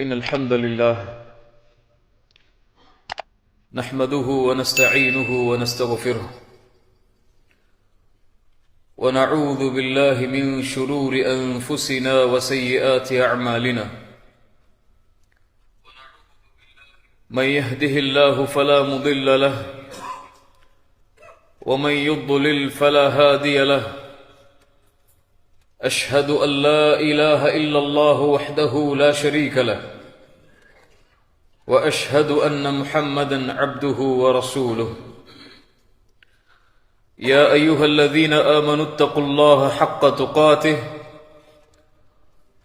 إن الحمد لله نحمده ونستعينه ونستغفره ونعوذ بالله من شرور أنفسنا وسيئات أعمالنا من يهده الله فلا مضل له ومن يضلل فلا هادي له أشهد أن لا إله إلا الله وحده لا شريك له وأشهد أن محمدا عبده ورسوله يا أيها الذين آمنوا اتقوا الله حق تقاته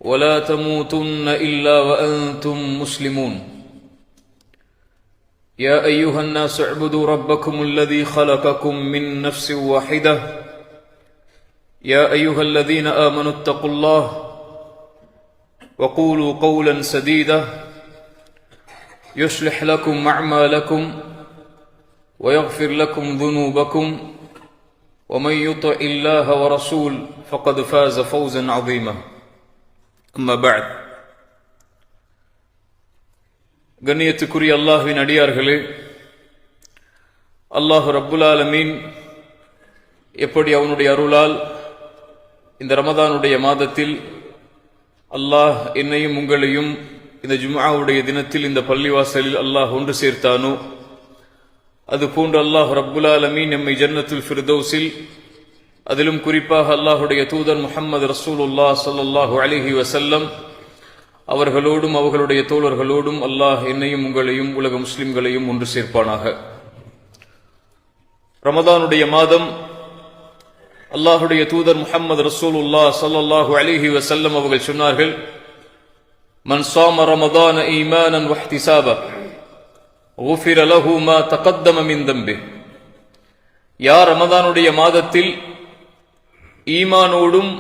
ولا تموتن إلا وأنتم مسلمون يا أيها الناس اعبدوا ربكم الذي خلقكم من نفس واحدة يا أيها الذين آمنوا اتقوا الله وقولوا قولا سديدا يصلح لكم أعمالكم ويغفر لكم ذنوبكم ومن يطع الله ورسول فقد فاز فوزا عظيما أما بعد கண்ணியத்துக்குரிய அல்லாஹ்வின் அடியார்களே, அல்லாஹ் ரப்புல் ஆலமீன் எப்படி அவனுடைய அருளால் இந்த ரமதானுடைய மாதத்தில் அல்லாஹ் என்னையும் உங்களையும் இந்த ஜும்ஆவுடைய தினத்தில் இந்த பள்ளிவாசலில் அல்லாஹ் ஒன்று சேர்த்தானோ, அதுபோன்று அல்லாஹ் ரப்புல் ஆலமீன் நம்மை ஜன்னத்துல் ஃபிர்தௌஸில், அதிலும் குறிப்பாக அல்லாஹுடைய தூதர் முஹம்மது ரசூலுல்லாஹ் ஸல்லல்லாஹு அலைஹி வஸல்லம் அவர்களோடும் அவர்களுடைய தோழர்களோடும் அல்லாஹ் என்னையும் உங்களையும் உலக முஸ்லிம்களையும் ஒன்று சேர்ப்பானாக. ரமதானுடைய மாதம் அல்லாஹுடைய தூதர் முஹம்மது ரசூலுல்லாஹ் ஸல்லல்லாஹு அலைஹி வஸல்லம் அவர்கள் சொன்னார்கள், மன் ஸாம ரமதான ஈமானன் வஹ்திசாபா குஃபிர லஹு மா தகத்தம மின் தம்பிஹ். யார் ரமதானுடைய மாதத்தில் ஈமானோடும்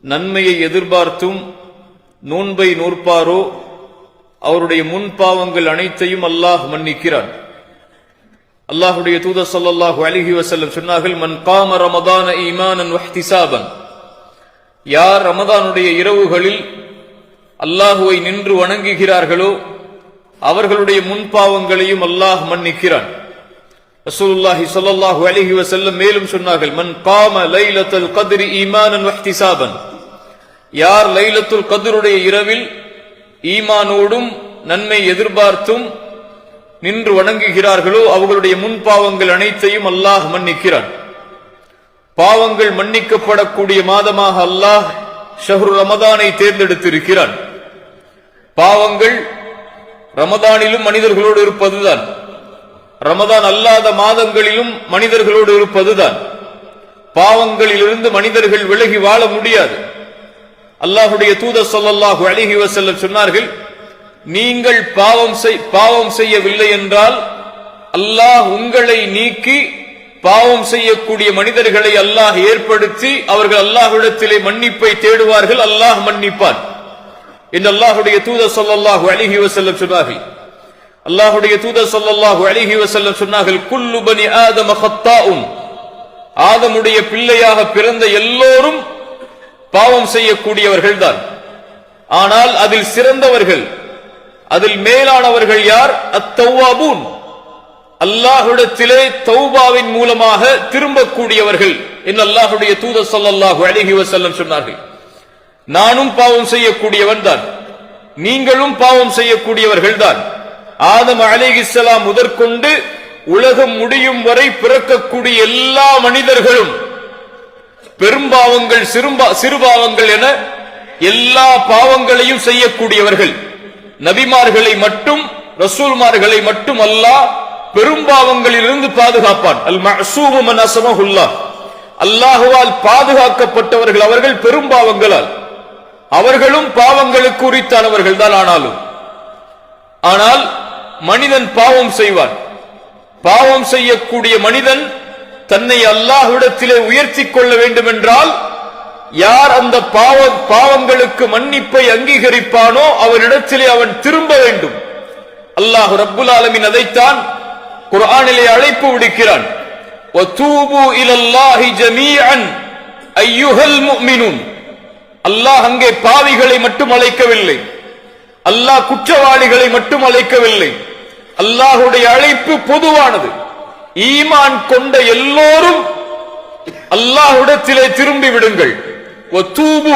நன்மையை எதிர்பார்த்தும் நோன்பை நோற்பாரோ அவருடைய முன் பாவங்கள் அனைத்தையும் அல்லாஹ் மன்னிக்கிறான். அல்லாஹுடைய தூதர் ஸல்லல்லாஹு அலைஹி வஸல்லம் சொன்னார்கள், மன் காம ரமதான ஈமானன் வஹ்திசாபன். யார் ரமதானுடைய இரவுகளில் அல்லாஹுவை நின்று வணங்குகிறார்களோ அவர்களுடைய முன் பாவங்களையும் அல்லாஹ் மன்னிக்கிறான். ரசூலுல்லாஹி ஸல்லல்லாஹு அலைஹி வஸல்லம் மேலும் சொன்னார்கள், மன் காம லைலத்துல் கத்ரி ஈமானன் வஹ்திசாபன். யார் லைலத்துல் கத்ருடைய இரவில் ஈமானோடும் நன்மை எதிர்பார்த்தும் நின்று வணங்குகிறார்களோ அவர்களுடைய முன் பாவங்கள் அனைத்தையும் அல்லாஹ் மன்னிக்கிறான். பாவங்கள் மன்னிக்கப்படக்கூடிய மாதமாக அல்லாஹ் ஷஹ்ரு ரமதானை தேர்ந்தெடுத்திருக்கிறான். பாவங்கள் ரமதானிலும் மனிதர்களோடு இருப்பதுதான், ரமதான் அல்லாத மாதங்களிலும் மனிதர்களோடு இருப்பதுதான். பாவங்களிலிருந்து மனிதர்கள் விலகி வாழ முடியாது. அல்லாஹுடைய தூதர் ஸல்லல்லாஹு அலைஹி வஸல்லம் சொன்னார்கள், நீங்கள் பாவம் செய்யவில்லை என்றால் அல்லாஹ் உங்களை நீக்கி பாவம் செய்யக்கூடிய மனிதர்களை அல்லாஹ் ஏற்படுத்தி அவர்கள் அல்லாஹ்விடத்திலே மன்னிப்பை தேடுவார்கள், அல்லாஹ் மன்னிப்பான் என்று அல்லாஹுடைய தூதர் ஸல்லல்லாஹு அலைஹி வஸல்லம் சொன்னார்கள். அல்லாஹுடைய தூதர் ஸல்லல்லாஹு அலைஹி வஸல்லம் சொன்னார்கள், குல்லு பனி ஆதம ஹத்தாஉன். ஆதமுடைய பிள்ளையாக பிறந்த எல்லோரும் பாவம் செய்யக்கூடியவர்கள் தான். ஆனால் அதில் சிறந்தவர்கள், அதில் மேலானவர்கள் யார்? அத்தவ்வாபூன். அல்லாஹ்விடத்திலே தௌபாவின் மூலமாக திரும்பக்கூடியவர்கள் என்று அல்லாஹுடைய தூதர் ஸல்லல்லாஹு அலைஹி வஸல்லம் சொன்னார்கள். நானும் பாவம் செய்யக்கூடியவன் தான், நீங்களும் பாவம் செய்யக்கூடியவர்கள் தான். ஆதம் அலைஹிஸ்ஸலாம் முதற்கொண்டு உலகம் முடியும் வரை பிறக்கக்கூடிய எல்லா மனிதர்களும் பெரும்பாவங்கள் சிறுபாவங்கள் என எல்லா பாவங்களையும் செய்யக்கூடியவர்கள். நபிமார்களை மட்டும் ரசூல்மார்களை மட்டும் அல்லாஹ் பெரும்பாவங்களிலிருந்து பாதுகாப்பான். அல் மஅசூமு மன் அஸமஹுல்லாஹ். அல்லாஹ்வால் பாதுகாக்கப்பட்டவர்கள் அவர்கள் பெரும்பாவங்களால். அவர்களும் பாவங்களுக்கு உரித்தானவர்கள் தான். ஆனால் மனிதன் பாவம் செய்வான். பாவம் செய்யக்கூடிய மனிதன் தன்னை அல்லாஹ்விடத்திலே உயர்த்தி கொள்ள வேண்டும் என்றால் யார் அந்த பாவங்களுக்கு மன்னிப்பை அங்கீகரிப்பானோ அவரிடத்திலே அவன் திரும்ப வேண்டும். அல்லாஹ் ரப்புல் ஆலமீன் அதைத்தான் குர்ஆனிலே அழைப்பு விடுக்கிறான், வதூபு இலல்லாஹி ஜமீஅன் அய்யுஹல் முஃமினூன். அல்லாஹ் அங்கே பாவிகளை மட்டும் அழைக்கவில்லை, அல்லாஹ் குற்றவாளிகளை மட்டும் அழைக்கவில்லை. அல்லாஹுடைய அழைப்பு பொதுவானது. ஈமான் கொண்ட எல்லோரும் அல்லாஹ்விடத்திலே திரும்பி விடுங்கள். வதூபு,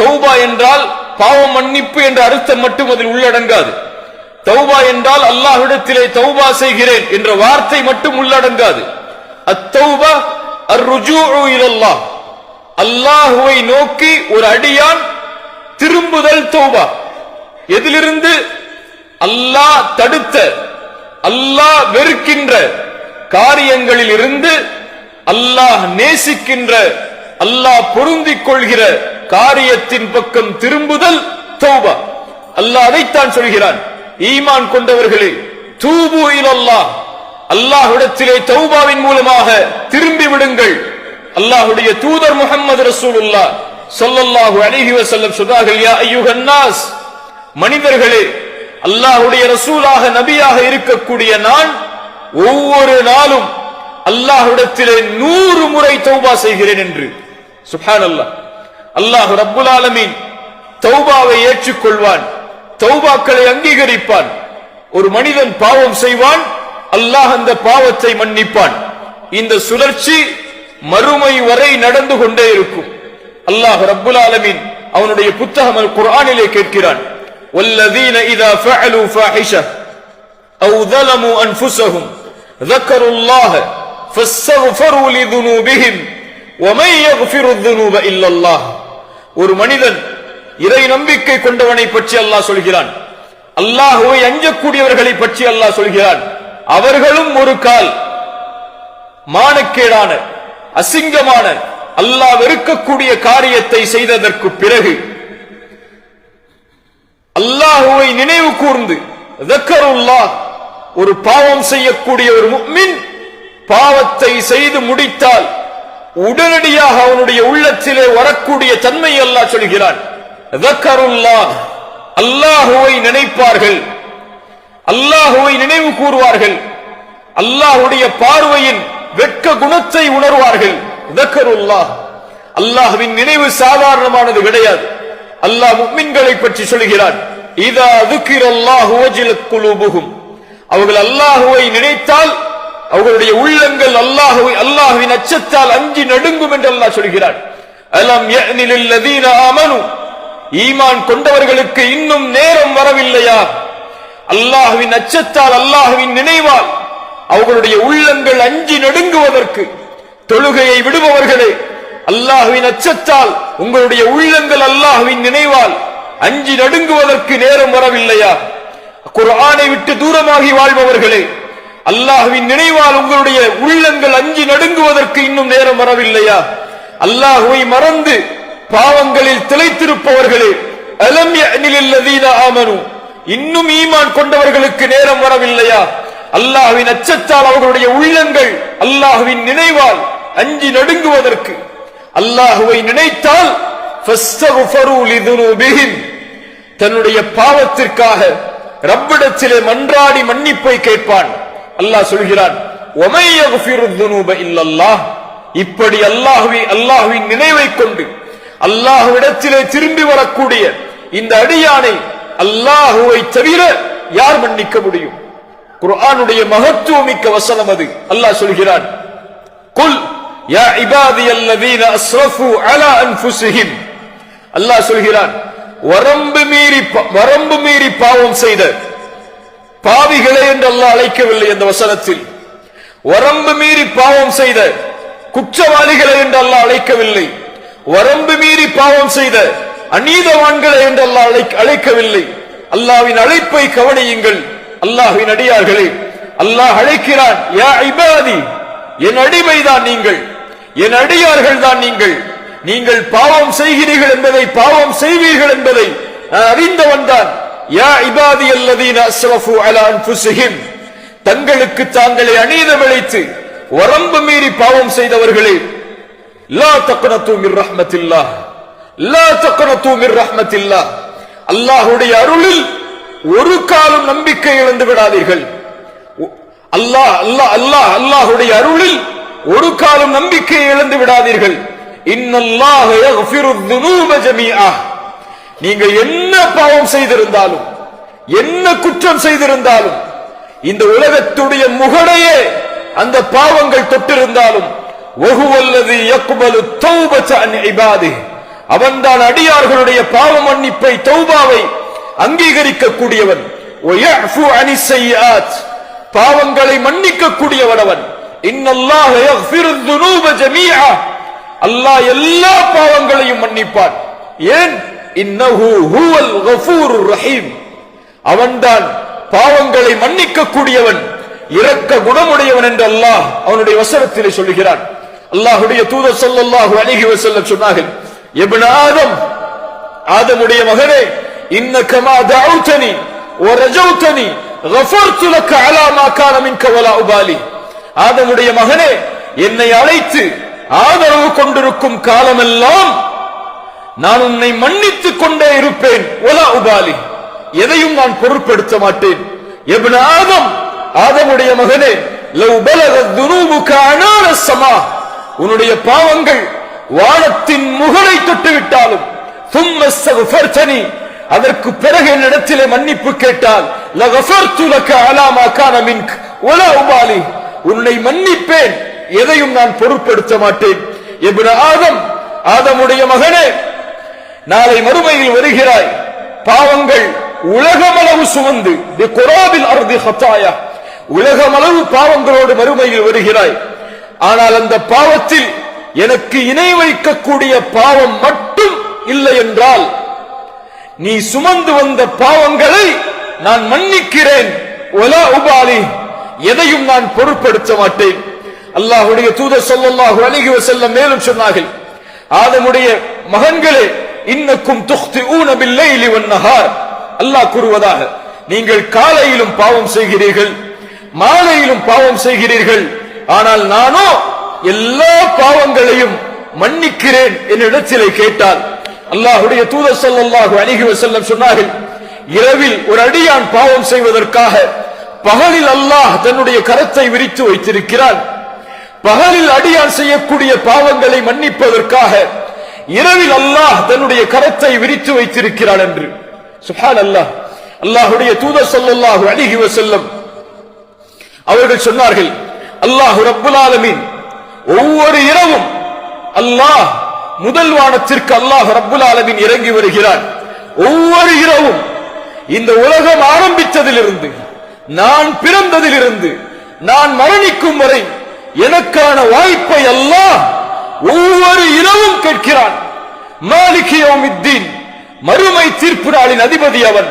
தௌபா என்றால் பாவம் மன்னிப்பு என்ற அர்த்தம் மட்டும் அதில் உள்ளடங்காது. தௌபா என்றால் அல்லாஹ்விடத்திலே தௌபா செய்கிறேன் என்ற வார்த்தை மட்டும் உள்ளடங்காது. அத்தௌபா அர்ருஜூஉ இலல்லாஹ், அல்லாஹ்வை நோக்கி ஒரு அடியான் திரும்புதல் தௌபா. எதிலிருந்து? அல்லாஹ் தடுத்த, அல்லாஹ் வெறுக்கின்ற காரியங்களில் இருந்து அல்லாஹ் நேசிக்கின்ற, அல்லாஹ் பொருந்திக் கொள்கிற காரியத்தின் பக்கம் திரும்புதல் தௌபா. அல்லாஹ் அதைத்தான் சொல்கிறான். ஈமான் கொண்டவர்களே, தூபு இலல்லாஹ், அல்லாஹ்விடத்திலே தௌபாவின் மூலமாக திரும்பி விடுங்கள். அல்லாஹ்வுடைய தூதர் முஹம்மது ரசூலுல்லாஹ் ஸல்லல்லாஹு அலைஹி வஸல்லம் சொன்னார்கள், யா அய்யுஹன் நாஸ், மனிதர்களே, அல்லாஹ்வுடைய ரசூலாக நபியாக இருக்கக்கூடிய நான் ஒவ்வொரு நாளும் அல்லாஹ்விடத்திலே 100 முறை தௌபா செய்கிறேன் என்று. சுப்ஹானல்லாஹ். அல்லாஹ் ரப்புல் ஆலமீன் தௌபாவை ஏற்றுக்கொள்வான், தௌபாக்களை அங்கீகரிப்பான். ஒரு மனிதன் பாவம் செய்வான், அல்லாஹ் அந்த பாவத்தை மன்னிப்பான். இந்த சுழற்சி மறுமை வரை நடந்து கொண்டே இருக்கும். அல்லாஹ் ரப்புல் ஆலமீன் அவனுடைய புத்தகம் அல் குர்ஆனிலே கேட்கிறான், வல்லதீன இதா ஃபஅலு ஃபாஹிஷா அவ் ظلموا انفسهم ذكروا الله فاستغفروا لذنوبهم ومن يغفر الذنوب الا الله. ஒரு மனிதன் இறை நம்பிக்கை கொண்டவனை பற்றி அல்லாஹ் சொல்கிறான், அல்லாஹ்வை அஞ்சக்கூடியவர்களை பற்றி அல்லாஹ் சொல்கிறான். அவர்களும் ஒரு கால் மானக்கேடான, அசிங்கமான, அல்லாஹ் வெறுக்கக்கூடிய காரியத்தை செய்ததற்கு பிறகு அல்லாஹ்வை நினைவு கூர்ந்து ذكرுல்லாஹ், ஒரு பாவம் செய்யக்கூடிய ஒரு முஃமின் பாவத்தை செய்து முடித்தால் உடனடியாக அவனுடைய உள்ளத்திலே வரக்கூடிய தன்மை அல்லாஹ் சொல்கிறான். ذكرுல்லாஹ், அல்லாஹ்வை நினைப்பார்கள், அல்லாஹ்வை நினைவு கூறுவார்கள், அல்லாஹ்வுடைய பார்வையின் வெட்க குணத்தை உணர்வார்கள். ذكرுல்லாஹ், அல்லாஹ்வின் நினைவு சாதாரணமானது கிடையாது. அல்லாஹ் முஃமின்களை பற்றி சொல்கிறான், இதா ذكرல்லாஹு வஜிலத் குலூபுஹும், அவர்கள் அல்லாஹ்வை நினைத்தால் அவர்களுடைய உள்ளங்கள் அல்லாஹ்வின் அச்சத்தால் அஞ்சி நடுங்கும் என்று அல்லாஹ் சொல்கிறான். அலம் யஅனி லில்லதீன ஆமனு, ஈமான் கொண்டவர்களுக்கு இன்னும் நேரம் வரவில்லையா? அல்லாஹ்வின் அச்சத்தால், அல்லாஹ்வின் நினைவால் அவர்களுடைய உள்ளங்கள் அஞ்சி நடுங்குவதற்கு. தொழுகையை விடுபவர்களே, அல்லாஹ்வின் அச்சத்தால் உங்களுடைய உள்ளங்கள் அல்லாஹ்வின் நினைவால் அஞ்சி நடுங்குவதற்கு நேரம் வரவில்லையா? குர்ஆனை விட்டு தூரமாகி வாழ்பவர்களே, அல்லாஹ்வின் நினைவால் உங்களுடைய உள்ளங்கள் அஞ்சி நடுங்குவதற்கு இன்னும் நேரம் வரவில்லையா? அல்லாஹ்வை மறந்து பாவங்களில் திளைத்திருப்பவர்களே, அலம் யஅனி லில்லதீன ஆமனு, இன்னும் ஈமான் கொண்டவர்களுக்கு நேரம் வரவில்லையா? அல்லாஹ்வின் அச்சத்தால் அவர்களுடைய உள்ளங்கள் அல்லாஹ்வின் நினைவால் அஞ்சி நடுங்குவதற்கு. அல்லாஹ்வை நினைத்தால் ஃபஸ்தக்ஃபரு லிதுனூபிஹிம், தன்னுடைய பாவத்திற்காக ரப்பிடத்திலே மன்றாடி மன்னிப்பை கேட்பான். அல்லாஹ் சொல்கிறான், வமை யக்ஃபிரு ذுனூப இல்லல்லாஹ், இப்படி அல்லாஹ்வின் நினைவை கொண்டு அல்லாஹ்விடத்திலே திரும்பி வரக்கூடிய இந்த அடியானை அல்லாஹ்வை தவிர யார் மன்னிக்க முடியும்? குர்ஆனுடைய மகத்துவமிக்க வசனம் அது. அல்லாஹ் சொல்கிறான், குல் யா இபாதியல்லதீன அஸ்ரஃபு அலா அன்ஃபுஸிஹிம், அல்லாஹ் சொல்கிறான், வரம்பு மீறி பாவம் செய்த பாவிகளே என்று அல்லாஹ் அழைக்கவில்லை. அந்த வசனத்தில் வரம்பு மீறி பாவம் செய்த குற்றவாளிகளை என்று அல்லாஹ் அழைக்கவில்லை. வரம்பு மீறி பாவம் செய்த அநீதவான்களை என்று அல்லாஹ் அழைக்கவில்லை. அல்லாஹ்வின் அழைப்பை கவனியுங்கள். அல்லாஹ்வின் அடியார்களே, அல்லாஹ் அழைக்கிறான், யா இபாதி, என் அடிமைதான் நீங்கள், என் அடியார்கள் தான் நீங்கள். நீங்கள் பாவம் செய்கிறீர்கள் என்பதை, பாவம் செய்வீர்கள் என்பதை அறிந்தவன் தான். யா இபாதியல்லதீன அஸ்ரஃபு அலா அன்ஃபுஸிஹிம், தங்களுக்கு தாங்களே அநீதம் இழைத்து வரம்பு மீறி பாவம் செய்தவர்களே, லா தக்னது மிர் ரஹ்மத்தில்லாஹ், லா தக்னது மிர் ரஹ்மத்தில்லாஹ், அல்லாஹ்வுடைய அருளில் ஒரு காலம் நம்பிக்கை இழந்து விடாதீர்கள். அல்லாஹ்வுடைய அருளில் ஒரு காலம் நம்பிக்கை இழந்து விடாதீர்கள். இன்னல்லாஹ யக்ஃபிரு ذுனூப ஜமீஆ, நீங்க என்ன பாவம் செய்திருந்தாலும், என்ன குற்றம் செய்திருந்தாலும், இந்த உலகத்துடைய முகடையே அந்த பாவங்கள் தொட்டிருந்தாலும், வஹுவல்லதி யக்பலு தௌபத அன் இபாதிஹி, அவன்தான் அடியார்களுடைய பாவ மன்னிப்பை, தௌபாவை அங்கீகரிக்க கூடியவன். வயஃபு அனிஸ் ஸய்யிஆத், பாவங்களை மன்னிக்க கூடியவன் அவன். இன்னல்லாஹ யக்ஃபிரு ذுனூப ஜமீஆ, அல்லாஹ் எல்லா பாவங்களையும் மன்னிப்பான். ஏன்? இன்னஹு ஹுவல் கஃபூருர் ரஹீம், அவன்தான் பாவங்களை மன்னிக்க கூடியவன், இரக்க குணமுடையவன் என்று அல்லாஹ் அவனுடைய வசனத்திலே சொல்லுகிறான். அல்லாஹ்வுடைய தூதர் ஸல்லல்லாஹு அலைஹி வஸல்லம் சொன்னார்கள், இப்னு ஆதம், ஆதமுடைய மகனே, இன்னக மா தஅவுதனி வ ரஜௌதனி கஃபர்து லக அலா மா கான மின்க வலா உபாலி. ஆதமுடைய மகனே, என்னை அழைத்து ஆதரவு கொண்டிருக்கும் காலமெல்லாம் நான் உன்னை மன்னித்துக் கொண்டே இருப்பேன். வலா உபாலி, எதையும் நான் பொருட்படுத்த மாட்டேன். இப்னு ஆதம், ஆதமுடைய மகனே, லவ் பலகத் ذுனூபுக அனான ஸமா, உன்னுடைய பாவங்கள் வானத்தின் முகடை தொட்டுவிட்டாலும், ثم استغفرتني, அதற்கு பிறகு என்னிடத்திலே மன்னிப்பு கேட்டால், லகஃபர்து லக அலா மா கான மின்க வலா உபாலி, உன்னை மன்னிப்பேன், எதையும் நான் பொருட்படுத்த மாட்டேன். இப்னு ஆதம், ஆதமுடைய மகனே, நாளை மறுமையில் வருகிறாய், பாவங்கள் உலகமளவு சுமந்து, பிகுராபில் அர்தி ஹதாயா, உலகமளவு பாவங்களோடு மறுமையில் வருகிறாய். ஆனால் அந்த பாவத்தில் எனக்கு இணை வைக்கக்கூடிய பாவம் மட்டும் இல்லை என்றால், நீ சுமந்து வந்த பாவங்களை நான் மன்னிக்கிறேன். வலா உபாலி, எதையும் நான் பொருட்படுத்த மாட்டேன். அல்லாஹ்வுடைய தூதர் ஸல்லல்லாஹு அலைஹி வஸல்லம் மேலும் சொன்னார்கள், ஆதமுடைய மகன்களே, இன்னக்கும் துக்திஊன பில்லைலி வன்னஹார், அல்லாஹ் கூறுவதாக, நீங்கள் காலையிலும் பாவம் செய்கிறீர்கள், மாலையிலும் பாவம் செய்கிறீர்கள், ஆனால் நானோ எல்லா பாவங்களையும் மன்னிக்கிறேன் என்னிடத்திலே கேட்டால். அல்லாஹ்வுடைய தூதர் ஸல்லல்லாஹு அலைஹி வஸல்லம் சொன்னார்கள், இரவில் ஒரு அடியான் பாவம் செய்வதற்காக பகலில் அல்லாஹ் தன்னுடைய கரத்தை விரித்து வைத்திருக்கிறான். பகலில் அடியான் செய்யக்கூடிய பாவங்களை மன்னிப்பதற்காக இரவில் அல்லாஹ் தன்னுடைய கரத்தை விரித்து வைத்திருக்கிறான் என்று. சுப்ஹானல்லாஹ். அல்லாஹ்வுடைய தூதர் ஸல்லல்லாஹு அலைஹி வஸல்லம் அவர்கள் சொன்னார்கள், அல்லாஹ் ரப்புல் ஆலமீன் ஒவ்வொரு இரவும் அல்லாஹ் முதல் வானத்திற்கு அல்லாஹ் ரப்புல் ஆலமீன் இறங்கி வருகிறான். ஒவ்வொரு இரவும் இந்த உலகம் ஆரம்பித்ததிலிருந்து, நான் பிறந்ததிலிருந்து, நான் மரணிக்கும் வரை எனக்கான வாய்ப்பை அல்லாஹ் ஒவ்வொரு இரவும் கேட்கிறான். மாலிகி யௌமித்தீன், மறுமை தீர்ப்பு நாளின் அதிபதி அவன்,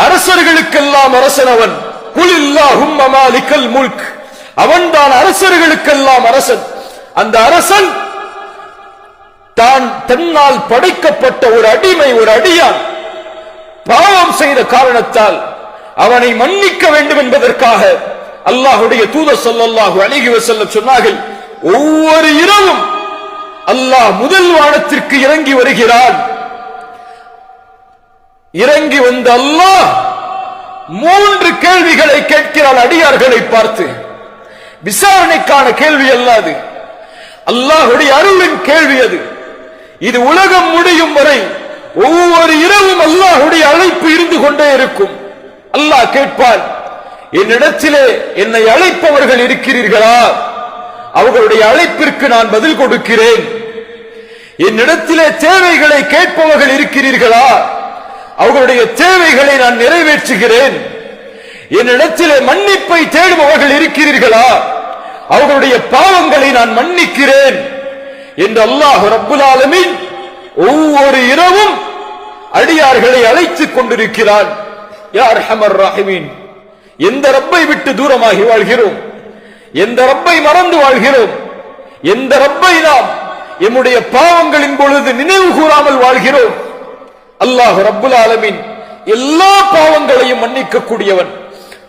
அரசர்களுக்கெல்லாம் அரசன் அவன். குலில்லாஹும்ம மாலிகல் முல்க், அவன்தான் அரசர்களுக்கெல்லாம் அரசன். அந்த அரசன் தான் தன்னால் படைக்கப்பட்ட ஒரு அடிமை, ஒரு அடியான் பாவம் செய்த காரணத்தால் அவனை மன்னிக்க வேண்டும் என்பதற்காக அல்லாஹ்வுடைய தூதர் ஸல்லல்லாஹு அலைஹி வஸல்லம் சொன்னார்கள், ஒவ்வொரு இரவும் அல்லாஹ் முதல் வானத்திற்கு இறங்கி வருகிறான். இறங்கி வந்த அல்லாஹ் 3 கேள்விகளை கேட்கிறான் அடியார்களை பார்த்து. விசாரணைக்கான கேள்வி அல்லாது, அல்லாஹ்வுடைய அருளின் கேள்வி அது. இது உலகம் முடியும் வரை ஒவ்வொரு இரவும் அல்லாஹ்வுடைய அழைப்பு இருந்து கொண்டே இருக்கும். அல்லாஹ் கேட்பான், என்னிடத்திலே என்னை அழைப்பவர்கள் இருக்கிறீர்களா? அவர்களுடைய அழைப்பிற்கு நான் பதில் கொடுக்கிறேன். என்னிடத்திலே தேவைகளை கேட்பவர்கள் இருக்கிறீர்களா? அவர்களுடைய தேவைகளை நான் நிறைவேற்றுகிறேன். என்னிடத்திலே மன்னிப்பை தேடுபவர்கள் இருக்கிறீர்களா? அவர்களுடைய பாவங்களை நான் மன்னிக்கிறேன் என்று அல்லாஹ் ரப்புல் ஆலமீன் ஒவ்வொரு இரவும் அடியார்களை அழைத்துக் கொண்டிருக்கிறான். யா அர்ஹமர் ராஹிமீன், எந்த ரப்பை விட்டு தூரமாகி வாழ்கிறோம்? எந்த ரப்பை மறந்து வாழ்கிறோம்? எந்த ரப்பை நாம் எம்முடைய பாவங்களின் பொழுது நினைவு கூறாமல் வாழ்கிறோம்? அல்லாஹ் ரப்புல் ஆலமீன் எல்லா பாவங்களையும் மன்னிக்க கூடியவன்.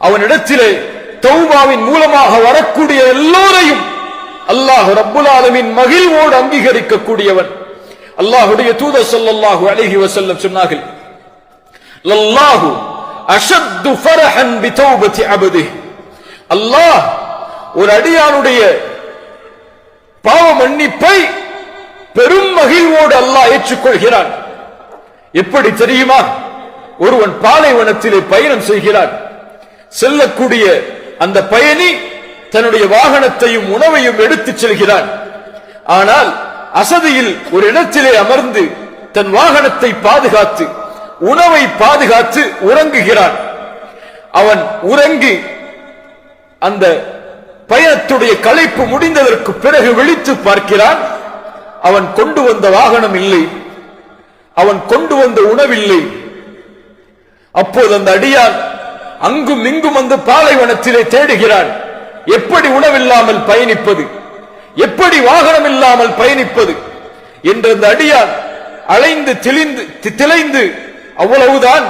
அவனிடத்திலே தௌபாவின் மூலமாக வரக்கூடிய எல்லோரையும் அல்லாஹ் ரப்புல் ஆலமீன் மகிழ்வோடு அங்கீகரிக்க கூடியவன். அல்லாஹ்வுடைய தூதர் ஸல்லல்லாஹு அலைஹி வஸல்லம் சொன்னார்கள், லல்லாஹு அஷத்து ஃபரஹன் பிதௌபதி அப்திஹி, அல்லாஹ் ஒரு அடியானுடைய பாவ மன்னிப்பை பெரும் மகிழ்வோடு அல்லாஹ் ஏற்றுக்கொள்கிறான். எப்படி தெரியுமா? ஒருவன் பாலைவனத்திலே பயணம் செய்கிறான். செல்லக்கூடிய அந்த பயணி தன்னுடைய வாகனத்தையும் உணவையும் எடுத்துச் செல்கிறான். ஆனால் அசதியில் ஒரு இடத்திலே அமர்ந்து தன் வாகனத்தை பாதுகாத்து உணவை பாதுகாத்து உறங்குகிறான். அவன் உறங்கி அந்த பயணத்துடைய களைப்பு முடிந்ததற்கு பிறகு விழித்து பார்க்கிறான். அவன் கொண்டு வந்த வாகனம் இல்லை, அவன் கொண்டு வந்த உணவில்லை. அப்போது அந்த அடியான் அங்கும் இங்கும் அந்த பாலைவனத்திலே தேடுகிறான். எப்படி உணவில்லாமல் பயணிப்பது, எப்படி வாகனம் இல்லாமல் பயணிப்பது என்ற அந்த அடியான் அலைந்து திளைந்து அவ்வளவுதான்,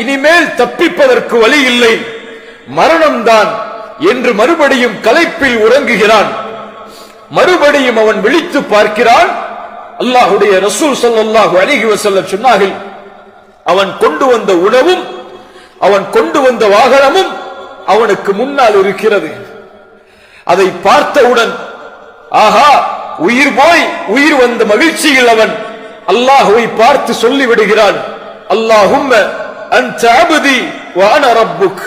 இனிமேல் தப்பிப்பதற்கு வழி இல்லை, மரணம்தான் என்று மறுபடியும் களைப்பில் உறங்குகிறான். மறுபடியும் அவன் விழித்து பார்க்கிறான். அல்லாஹ்வுடைய ரசூல் ஸல்லல்லாஹு அலைஹி வஸல்லம் சொன்னார்கள், அவன் கொண்டு வந்த உணவும் அவன் கொண்டு வந்த வாகனமும் அவனுக்கு முன்னால் இருக்கிறது. அதை பார்த்தவுடன் ஆஹா, உயிர் போய் உயிர் வந்த மகிழ்ச்சியில் அவன் அல்லாஹ்வை பார்த்து சொல்லிவிடுகிறான், அல்லாஹும்ம அன்த அப்தி வ அன ரப்புக்.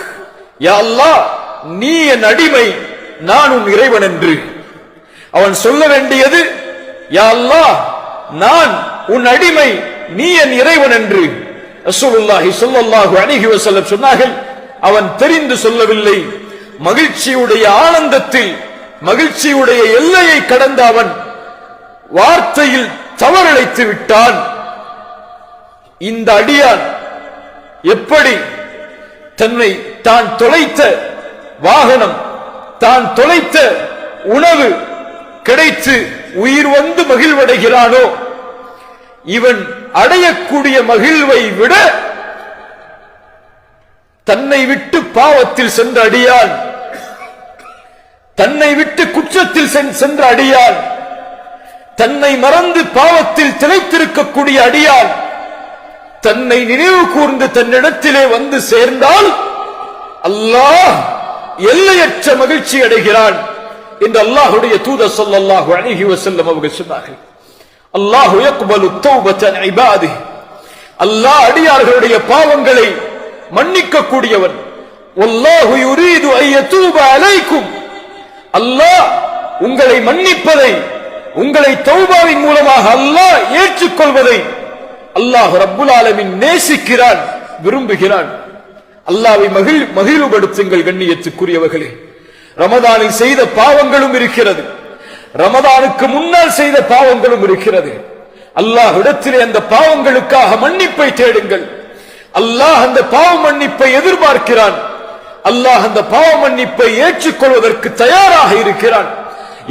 யா அல்லாஹ், நீ என் அடிமை, நான் உன் இறைவன் என்று. அவன் சொல்ல வேண்டியது, யா அல்லாஹ், நான் உன் அடிமை, நீ என் இறைவன் என்று. ரசூலுல்லாஹி ஸல்லல்லாஹு அலைஹி வஸல்லம் சொன்னார்கள், அவன் தெரிந்து சொல்லவில்லை. மகிழ்ச்சியுடைய ஆனந்தத்தில் மகிழ்ச்சியுடைய எல்லையை கடந்த அவன் வார்த்தையில் தவறிழைத்து விட்டான். இந்த அடியான் எப்படி தன்னை தான் தொலைத்த வாகனம், தான் தொலைத்த உணவு கிடைத்து உயிர் வந்து மகிழ்வடைகிறானோ, இவன் அடையக்கூடிய மகிழ்வை விட தன்னை விட்டு பாவத்தில் சென்ற அடியான், தன்னை விட்டு குற்றத்தில் சென்ற அடியான், தன்னை மறந்து பாவத்தில் திளைத்திருக்கக்கூடிய அடியான் தன்னை நினைவு கூர்ந்து தன்னிடத்திலே வந்து சேர்ந்தால் அல்லாஹ் எல்லையற்ற மகிழ்ச்சி அடைகிறான் என்று அல்லாஹ்வுடைய தூதர் ஸல்லல்லாஹு அலைஹி வஸல்லம் அவர்கள் சொன்னார்கள். அல்லாஹ் யக்பலு தௌபத அன் இபாதிஹி, அல்லாஹ் அடியார்களுடைய பாவங்களை மன்னிக்க கூடியவன். வல்லாஹு யுரீது அன் யதூப அலைக்கும், அல்லாஹ் உங்களை மன்னிப்பதை, உங்களை தௌபாவின் மூலமாக அல்லாஹ் ஏற்றுக்கொள்வதை அல்லாஹ் ரப்புல் ஆலமீன் நேசிக்கிறான், விரும்புகிறான். அல்லாஹ்வை மகிழ்வுபடுத்துங்கள் கண்ணியத்துக்குரியவர்களே. ரமதானில் செய்த பாவங்களும் இருக்கிறது, ரமதானுக்கு முன்னால் செய்த பாவங்களும் இருக்கிறது. அல்லாஹ் இடத்திலே அந்த பாவங்களுக்காக மன்னிப்பை தேடுங்கள். அல்லாஹ் அந்த பாவ மன்னிப்பை எதிர்பார்க்கிறான். அல்லாஹ் அந்த பாவ மன்னிப்பை ஏற்றுக்கொள்வதற்கு தயாராக இருக்கிறான்.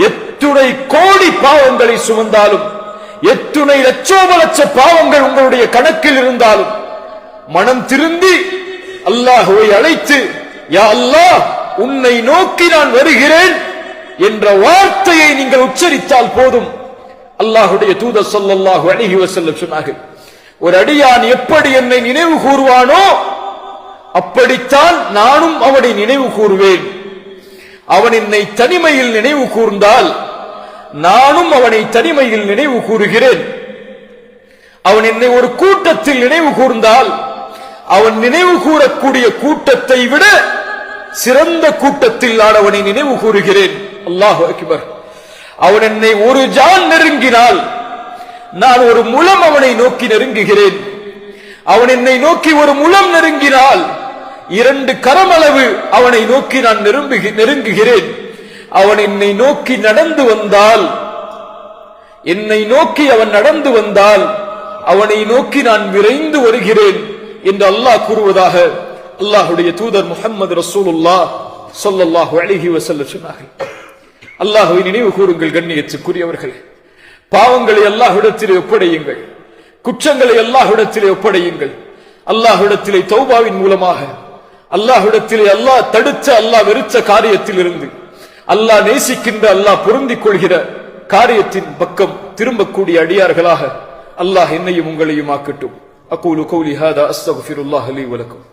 எத்துணை கோடி பாவங்களை சுமந்தாலும், எத்துணை லட்சோப லட்ச பாவங்கள் உங்களுடைய கணக்கில் இருந்தாலும், மனம் திருந்தி அல்லாஹ்வை அழைத்து, யா அல்லாஹ், உன்னை நோக்கி நான் வருகிறேன் என்ற வார்த்தையை நீங்கள் உச்சரித்தால் போதும். அல்லாஹ்வுடைய தூதர் ஸல்லல்லாஹு அலைஹி வஸல்லம் சொன்னார்கள், ஒரு அடியான் எப்படி என்னை நினைவு கூறுவானோ அப்படித்தான் நானும் அவனை நினைவு கூறுவேன். அவன் என்னை தனிமையில் நினைவு கூர்ந்தால் நானும் அவனை தனிமையில் நினைவு கூறுகிறேன். அவன் என்னை ஒரு கூட்டத்தில் நினைவு கூர்ந்தால் அவன் நினைவு கூறக்கூடிய கூட்டத்தை விட சிறந்த கூட்டத்தில் நான் அவனை நினைவு கூறுகிறேன். அல்லாஹு அக்பர். அவன் என்னை ஒரு ஜான் நெருங்கினால் நான் ஒரு முழம் அவனை நோக்கி நெருங்குகிறேன். அவன் என்னை நோக்கி ஒரு முழம் நெருங்கினால் 2 கரமளவு அவனை நோக்கி நான் நெருங்குகிறேன். அவன் என்னை நோக்கி நடந்து வந்தால், என்னை நோக்கி அவன் நடந்து வந்தால் அவனை நோக்கி நான் விரைந்து வருகிறேன் என்று அல்லாஹ் கூறுவதாக அல்லாஹ்வுடைய தூதர் முஹம்மது ரசூலுல்லாஹ் ஸல்லல்லாஹு அலைஹி வஸல்லம் சொன்னார்கள். அல்லாஹ்வை நினைவு கூறுங்கள் கண்ணியத்துக்குரியவர்களே. பாவங்களை அல்லாஹ்விடத்திலே ஒப்படையுங்கள், குற்றங்களை அல்லாஹ்விடத்திலே ஒப்படையுங்கள். அல்லாஹ்விடத்திலே தௌபாவின் மூலமாக அல்லாஹ்விடத்திலே அல்லாஹ் தடுத்த, அல்லாஹ் வெறுத்த காரியத்தில் இருந்து அல்லாஹ் நேசிக்கின்ற, அல்லாஹ் பொருந்திக் கொள்கிற காரியத்தின் பக்கம் திரும்பக்கூடிய அடியார்களாக அல்லாஹ் என்னையும் உங்களையும் ஆக்கட்டும். அகூலு கௌலி ஹாதா அஸ்தக்ஃபிருல்லாஹ் லீ வ லக்கும்.